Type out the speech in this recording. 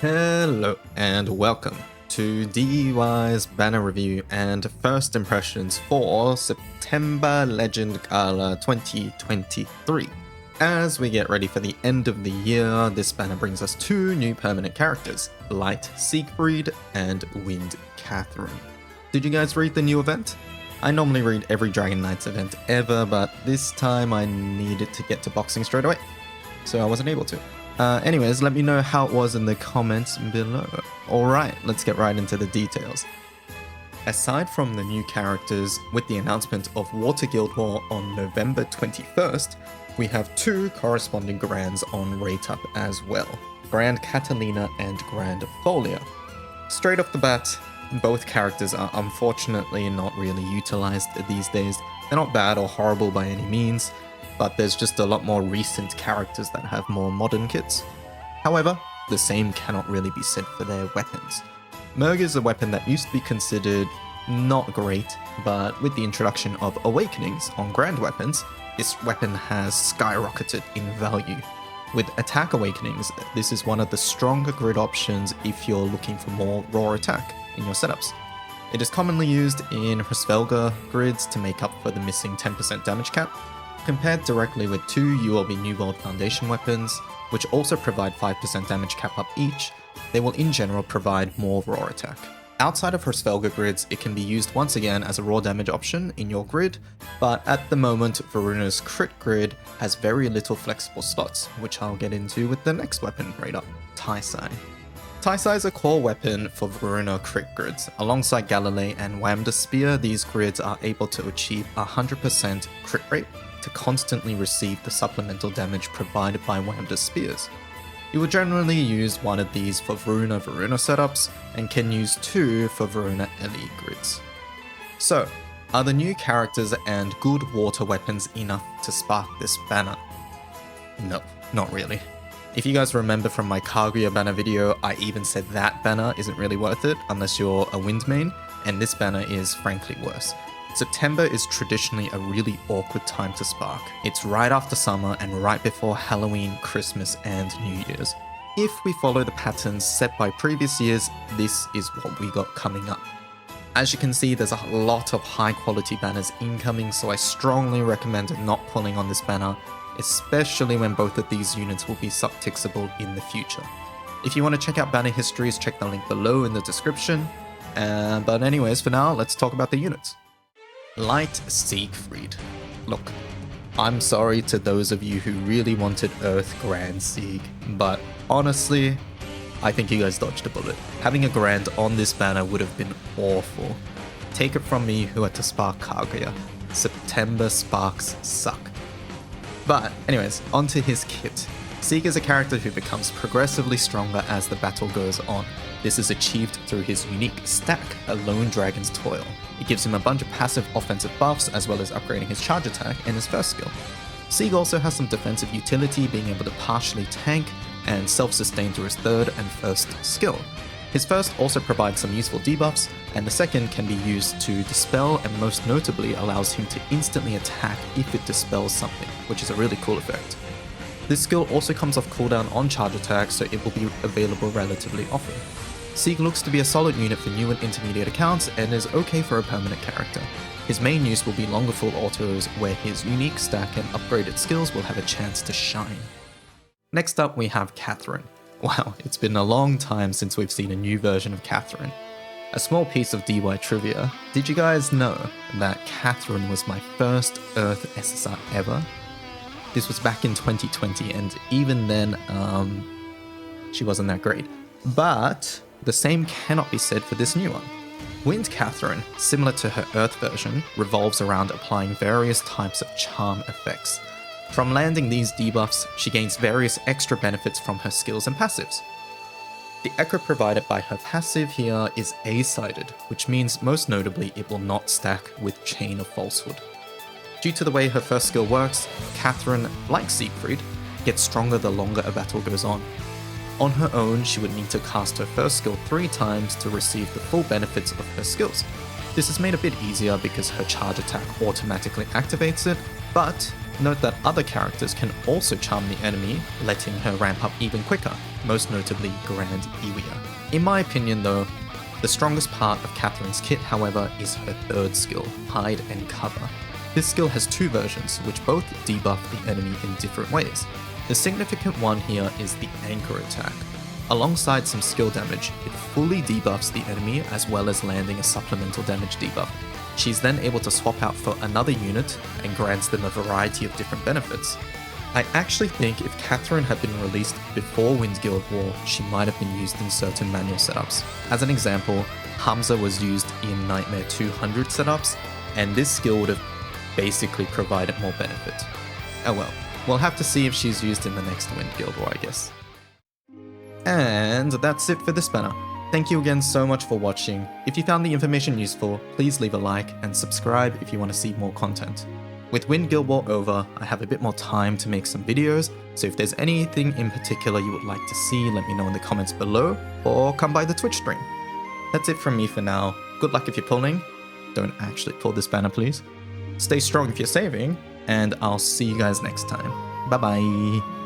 Hello and welcome to DEY's banner review and first impressions for September Legend Gala 2023. As we get ready for the end of the year, this banner brings us two new permanent characters, Light Siegfried and Wind Catherine. Did you guys read the new event? I normally read every Dragon Knights event ever, but this time I needed to get to boxing straight away, so I wasn't able to. Anyways, let me know how it was in the comments below. Alright, let's get right into the details. Aside from the new characters, with the announcement of Water Guild War on November 21st, we have two corresponding Grands on rate up as well, Grand Katalina and Grand Pholia. Straight off the bat, both characters are unfortunately not really utilized these days. They're not bad or horrible by any means, but there's just a lot more recent characters that have more modern kits. However, the same cannot really be said for their weapons. Murg is a weapon that used to be considered not great, but with the introduction of Awakenings on Grand Weapons, this weapon has skyrocketed in value. With Attack Awakenings, this is one of the stronger grid options if you're looking for more raw attack in your setups. It is commonly used in Hrsvelga grids to make up for the missing 10% damage cap. Compared directly with two ULB New World Foundation weapons, which also provide 5% damage cap up each, they will in general provide more raw attack. Outside of Hrsvelga grids, it can be used once again as a raw damage option in your grid, but at the moment Varuna's crit grid has very little flexible slots, which I'll get into with the next weapon right up, Taisai. Taisai is a core weapon for Varuna crit grids. Alongside Galilei and Wamda Spear, these grids are able to achieve 100% crit rate to constantly receive the supplemental damage provided by Wamda Spears. You will generally use one of these for Varuna setups, and can use two for Varuna LE grids. So, are the new characters and good water weapons enough to spark this banner? No, not really. If you guys remember from my Kaguya banner video, I even said that banner isn't really worth it unless you're a wind main, and this banner is frankly worse. September is traditionally a really awkward time to spark. It's right after summer and right before Halloween, Christmas, and New Year's. If we follow the patterns set by previous years, this is what we got coming up. As you can see, there's a lot of high quality banners incoming, so I strongly recommend not pulling on this banner, especially when both of these units will be subtixable in the future. If you want to check out banner histories, check the link below in the description. But anyways, for now, let's talk about the units. Light Siegfried. Look, I'm sorry to those of you who really wanted Earth Grand Sieg, but honestly, I think you guys dodged a bullet. Having a Grand on this banner would have been awful. Take it from me who had to spark Kaguya. September sparks suck. But anyways, onto his kit. Sieg is a character who becomes progressively stronger as the battle goes on. This is achieved through his unique stack, a Lone Dragon's Toil. It gives him a bunch of passive offensive buffs as well as upgrading his charge attack and his first skill. Sieg also has some defensive utility, being able to partially tank and self-sustain through his third and first skill. His first also provides some useful debuffs, and the second can be used to dispel and most notably allows him to instantly attack if it dispels something, which is a really cool effect. This skill also comes off cooldown on charge attack, so it will be available relatively often. Sieg looks to be a solid unit for new and intermediate accounts and is okay for a permanent character. His main use will be longer full autos, where his unique stack and upgraded skills will have a chance to shine. Next up we have Catherine. Wow, it's been a long time since we've seen a new version of Catherine. A small piece of DY trivia, did you guys know that Catherine was my first Earth SSR ever? This was back in 2020, and even then, she wasn't that great. But the same cannot be said for this new one. Wind Catherine, similar to her Earth version, revolves around applying various types of charm effects. From landing these debuffs, she gains various extra benefits from her skills and passives. The echo provided by her passive here is A-sided, which means most notably it will not stack with Chain of Falsehood. Due to the way her first skill works, Catherine, like Siegfried, gets stronger the longer a battle goes on. On her own, she would need to cast her first skill 3 times to receive the full benefits of her skills. This is made a bit easier because her charge attack automatically activates it, but Note that other characters can also charm the enemy, letting her ramp up even quicker, most notably Granblue. In my opinion though, the strongest part of Catherine's kit, however, is her third skill, Hide and Cover. This skill has two versions, which both debuff the enemy in different ways. The significant one here is the Anchor attack. Alongside some skill damage, it fully debuffs the enemy as well as landing a supplemental damage debuff. She's then able to swap out for another unit and grants them a variety of different benefits. I actually think if Catherine had been released before Wind Guild War, she might have been used in certain manual setups. As an example, Hamza was used in Nightmare 200 setups, and this skill would have basically provided more benefit. Oh well, we'll have to see if she's used in the next Wind Guild War, I guess. And that's it for this banner. Thank you again so much for watching. If you found the information useful, please leave a like and subscribe if you want to see more content. With Wind Guild War over, I have a bit more time to make some videos, so if there's anything in particular you would like to see, let me know in the comments below, or come by the Twitch stream. That's it from me for now. Good luck if you're pulling. Don't actually pull this banner, please. Stay strong if you're saving, and I'll see you guys next time. Bye bye.